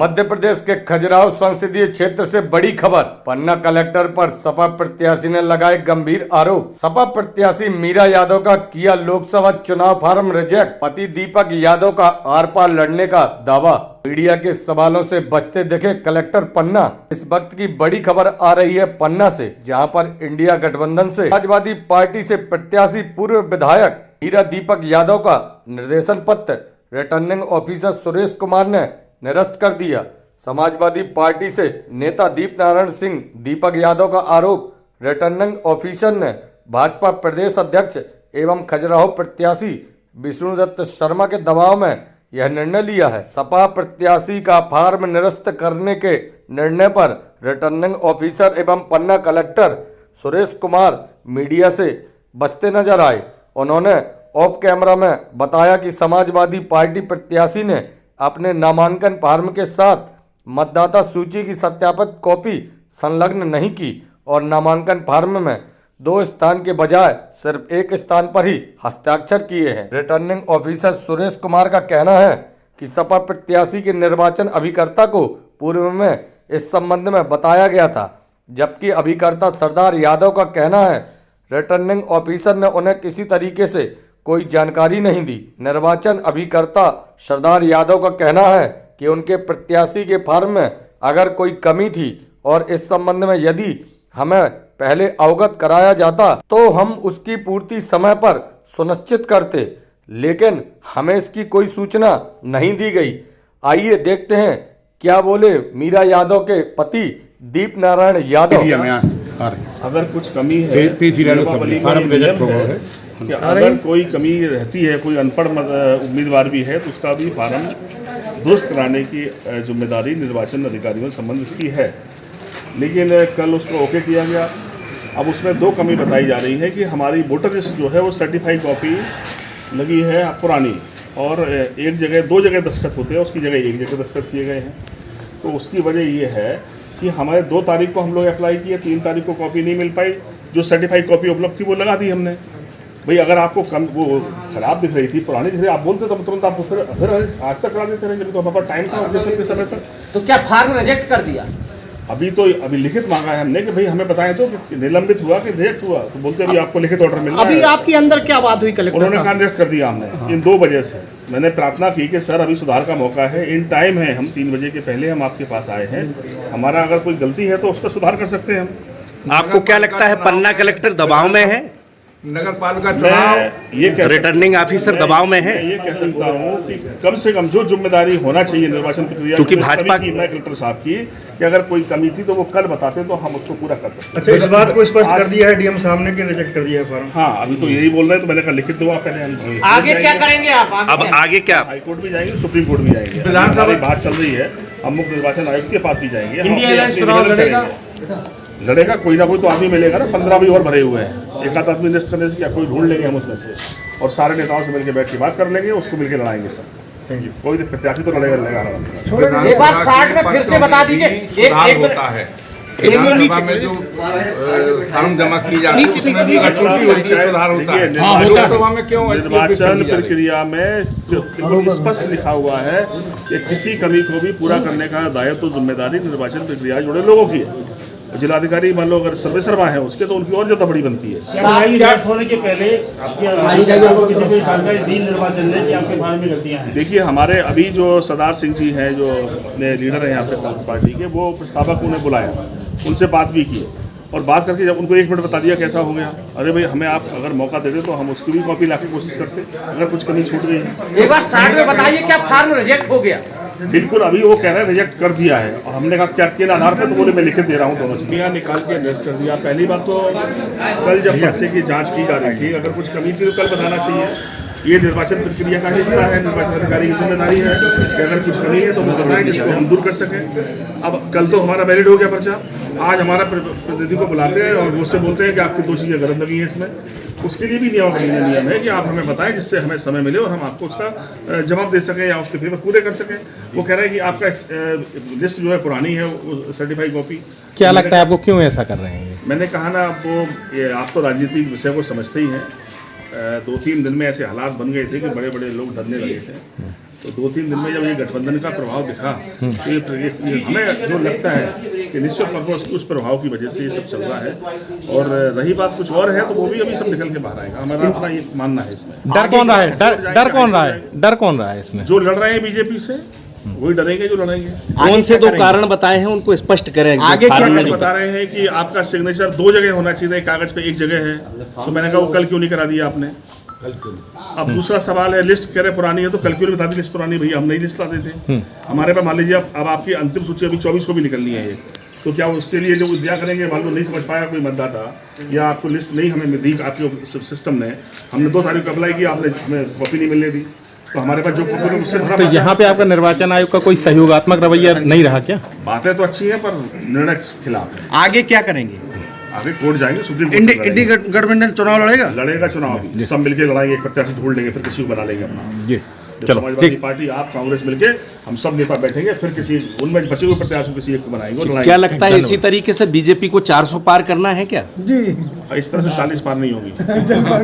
मध्य प्रदेश के खजुराहो संसदीय क्षेत्र से बड़ी खबर। पन्ना कलेक्टर पर सपा प्रत्याशी ने लगाए गंभीर आरोप। सपा प्रत्याशी मीरा यादव का किया लोकसभा चुनाव फार्म रिजेक्ट। पति दीपक यादव का आर पार लड़ने का दावा। मीडिया के सवालों से बचते दिखे कलेक्टर पन्ना। इस वक्त की बड़ी खबर आ रही है पन्ना से, जहां पर इंडिया गठबंधन से समाजवादी पार्टी से प्रत्याशी पूर्व विधायक मीरा दीपक यादव का निर्देशन पत्र रिटर्निंग ऑफिसर सुरेश कुमार ने निरस्त कर दिया। समाजवादी पार्टी से नेता दीप नारायण सिंह दीपक यादव का आरोप। रिटर्निंग ऑफिसर ने भाजपा प्रदेश अध्यक्ष एवं खजुराहो प्रत्याशी विष्णुदत्त शर्मा के दबाव में यह निर्णय लिया है। सपा प्रत्याशी का फार्म निरस्त करने के निर्णय पर रिटर्निंग ऑफिसर एवं पन्ना कलेक्टर सुरेश कुमार मीडिया से बचते नजर आए। उन्होंने ऑफ कैमरा में बताया कि समाजवादी पार्टी प्रत्याशी ने अपने नामांकन फार्म के साथ मतदाता सूची की सत्यापित कॉपी संलग्न नहीं की और नामांकन फार्म में 2 स्थान के बजाय सिर्फ 1 स्थान पर ही हस्ताक्षर किए हैं। रिटर्निंग ऑफिसर सुरेश कुमार का कहना है कि सपा प्रत्याशी के निर्वाचन अभिकर्ता को पूर्व में इस संबंध में बताया गया था, जबकि अभिकर्ता सरदार यादव का कहना है रिटर्निंग ऑफिसर ने उन्हें किसी तरीके से कोई जानकारी नहीं दी। निर्वाचन अभिकर्ता सरदार यादव का कहना है कि उनके प्रत्याशी के फार्म में अगर कोई कमी थी और इस संबंध में यदि हमें पहले अवगत कराया जाता तो हम उसकी पूर्ति समय पर सुनिश्चित करते, लेकिन हमें इसकी कोई सूचना नहीं दी गई। आइए देखते हैं क्या बोले मीरा यादव के पति दीप नारायण यादव। अगर कुछ कमी है कि अगर कोई कमी रहती है, कोई अनपढ़ उम्मीदवार भी है तो उसका भी फार्म दुरुस्त कराने की जिम्मेदारी निर्वाचन अधिकारियों से संबंध की है। लेकिन कल उसको ओके किया गया। अब उसमें 2 कमी बताई जा रही है कि हमारी वोटर लिस्ट जो है वो सर्टिफाइड कॉपी लगी है पुरानी, और एक जगह 2 जगह दस्तखत होते हैं, उसकी जगह 1 जगह दस्तखत किए गए हैं। तो उसकी वजह ये है कि हमारे 2 तारीख को हम लोग अप्लाई किए, 3 तारीख को कॉपी नहीं मिल पाई। जो सर्टिफाइड कॉपी उपलब्ध थी वो लगा दी हमने। भाई अगर आपको वो खराब दिख रही थी, पुरानी दिख रही, आप बोलते तो तुरंत आपको फिर आज तक करा देते रहे, जब तो हमारे पास टाइम था ऑपरेशन के समय तक। तो क्या फार्म रिजेक्ट कर दिया? अभी लिखित मांगा है हमने कि भाई हमें बताएं तो कि निलंबित हुआ कि रिजेक्ट हुआ, तो बोलते अभी आपको लिखित ऑर्डर मिल रहा है। अभी आपके अंदर क्या बात हुई कलेक्टर साहब? उन्होंने निरस्त कर दिया हमने इन 2 वजह से। मैंने प्रार्थना की कि सर अभी सुधार का मौका है, इन टाइम है, हम 3 बजे के पहले हम आपके पास आए हैं, हमारा अगर कोई गलती है तो उसका सुधार कर सकते हैं हम। आपको क्या लगता है पन्ना कलेक्टर दबाव में है? नगर पालिका चुनाव ये रिटर्निंग ऑफिसर दबाव में है? ये कह सकता हूँ कि कम से कम जो जिम्मेदारी होना चाहिए निर्वाचन प्रक्रिया क्योंकि भाजपा की, मैं कलेक्टर साहब की, कि अगर कोई कमी थी तो वो कल बताते तो हम उसको पूरा कर सकते। अच्छा, इस बात को स्पष्ट कर दिया है डीएम साहब ने कि रिजेक्ट कर दिया है फॉर्म? हाँ, अभी तो यही बोल रहे हैं, तो मैंने कहा लिखित दो आप पहले। हम आगे क्या करेंगे आप? अब आगे क्या? हाईकोर्ट भी जाएंगे, सुप्रीम कोर्ट भी जाएंगे। विधानसभा बात चल रही है, हम मुख्य निर्वाचन आयोग के पास भी जाएंगे। चुनाव लड़ेगा कोई ना कोई तो आदमी मिलेगा ना। 15 भी और भरे हुए हैं, एक आध आदमी निरस्त करने से क्या, कोई ढूंढ लेंगे हम उसमें से, और सारे नेताओं से मिलकर बैठ के बात कर लेंगे, उसको मिलकर लड़ाएंगे सब। कोई प्रत्याशी तो लड़ेगा। एक बार 60 में फिर से बता दीजिए। एक होता है विधानसभा में जो फॉर्म जमा की जाती है उसमें भी सुधार होता है। लोकसभा में क्यों? निर्वाचन प्रक्रिया में बिल्कुल स्पष्ट लिखा हुआ है कि किसी कमी को भी पूरा करने का दायित्व तो जिम्मेदारी निर्वाचन प्रक्रिया जुड़े लोगों की है। जिलाधिकारी मान लो अगर सर्वे शर्मा है उसके, तो उनकी और ज्यादा बड़ी बनती है। होने के पहले निर्वाचन ने आपके फार्म में गलतियां हैं। देखिए, हमारे अभी जो सरदार सिंह जी हैं, जो अपने लीडर हैं यहाँ पे पार्टी के, वो प्रस्तावक उन्हें बुलाया, उनसे बात भी की, और बात करके जब उनको 1 मिनट बता दिया कैसा हो गया। अरे भाई हमें आप अगर मौका देते तो हम उसकी भी कॉपी लाके कोशिश करते, अगर कुछ कमी छूट गई है। एक बार 60 में बताइए क्या फार्म रिजेक्ट हो गया? बिल्कुल, अभी वो कह रहे हैं रिजेक्ट कर दिया है, और हमने कहा क्या किन आधार पर, तो बोले मैं लिखित दे रहा हूँ दोनों चीज़ निकाल के निरस्त कर दिया। पहली बात तो कल जब पर्चे की जांच की जा रही थी, अगर कुछ कमी थी तो कल बताना चाहिए। ये निर्वाचन प्रक्रिया का हिस्सा है, निर्वाचन अधिकारी की जिम्मेदारी है कि अगर कुछ कमी है तो वो बताएं जिसको हम दूर कर सकें। अब कल तो हमारा वैलिड हो गया पर्चा, आज हमारा प्रतिनिधि को बुलाते हैं और मुझसे बोलते हैं कि आपकी 2 चीज़ें गलत लगी हैं इसमें। उसके लिए भी नियम है कि आप हमें बताएं जिससे हमें समय मिले और हम आपको उसका जवाब दे सकें या उसके पेपर पूरे कर सकें। वो कह रहे हैं कि आपका लिस्ट जो है पुरानी है, वो सर्टिफाइड कॉपी। क्या लगता है आपको क्यों ऐसा कर रहे हैं? मैंने कहा ना, आप तो राजनीतिक विषय को समझते ही हैं। 2-3 दिन में ऐसे हालात बन गए थे कि बड़े बड़े लोग डरने लगे थे। तो 2-3 दिन में जब ये गठबंधन का प्रभाव दिखा तो ये हमें जो लगता है कि निश्चित तौर पर उस प्रभाव की वजह से ये सब चल रहा है। और रही बात कुछ और है तो वो भी अभी सब निकल के बाहर आएगा, हमारा अपना ये मानना है इसमें। डर कौन रहा है? डर कौन रहा है? डर कौन रहा है इसमें? जो लड़ रहे हैं बीजेपी से वही डरेंगे जो लड़ेंगे। कौन से दो कारण बताए हैं उनको स्पष्ट करें। आगे क्या कागज बता रहे हैं कि आपका सिग्नेचर 2 जगह होना चाहिए, कागज पे 1 जगह है, तो मैंने कहा वो कल क्यों नहीं करा दिया आपने। अब दूसरा सवाल है लिस्ट कह रहे पुरानी है तो कल क्यों नहीं बता दी लिस्ट पुरानी, भैया हम नहीं लिस्ट लाते थे हमारे पास। मान लीजिए अब आपकी अंतिम सूची अभी 24 को भी निकलनी है ये, तो क्या उसके लिए जो दिया करेंगे, मान लो नहीं समझ पाया कोई मतदाता या आपको लिस्ट नहीं हमें दी आपके सिस्टम ने, हमने 2 तारीख को अप्लाई किया, आपने हमें कॉपी नहीं मिलने दी, तो हमारे पास जो कॉपी उससे भरा। तो यहाँ पे आपका निर्वाचन आयोग का कोई सहयोगात्मक रवैया नहीं रहा क्या? बातें तो अच्छी हैं पर निर्णय खिलाफ है। आगे क्या करेंगे? आगे कोर्ट जाएंगे, सुप्रीम कोर्ट इंडी गठबंधन चुनाव लड़ेगा चुनाव भी, सब मिलके लड़ाएंगे, एक प्रत्याशी ढूंढ लेंगे, फिर किसी को बना लेंगे अपना। जी जब चलो समाजवादी ठीक। पार्टी आप कांग्रेस मिलके हम सब नेता बैठेंगे, फिर किसी उनमें बचे हुए प्रत्याशी को किसी एक को बनाएंगे और लड़ाएंगे। क्या लगता है इसी तरीके से बीजेपी को 400 पार करना है क्या? इस तरह से 40 पार नहीं होगी। धन्यवाद।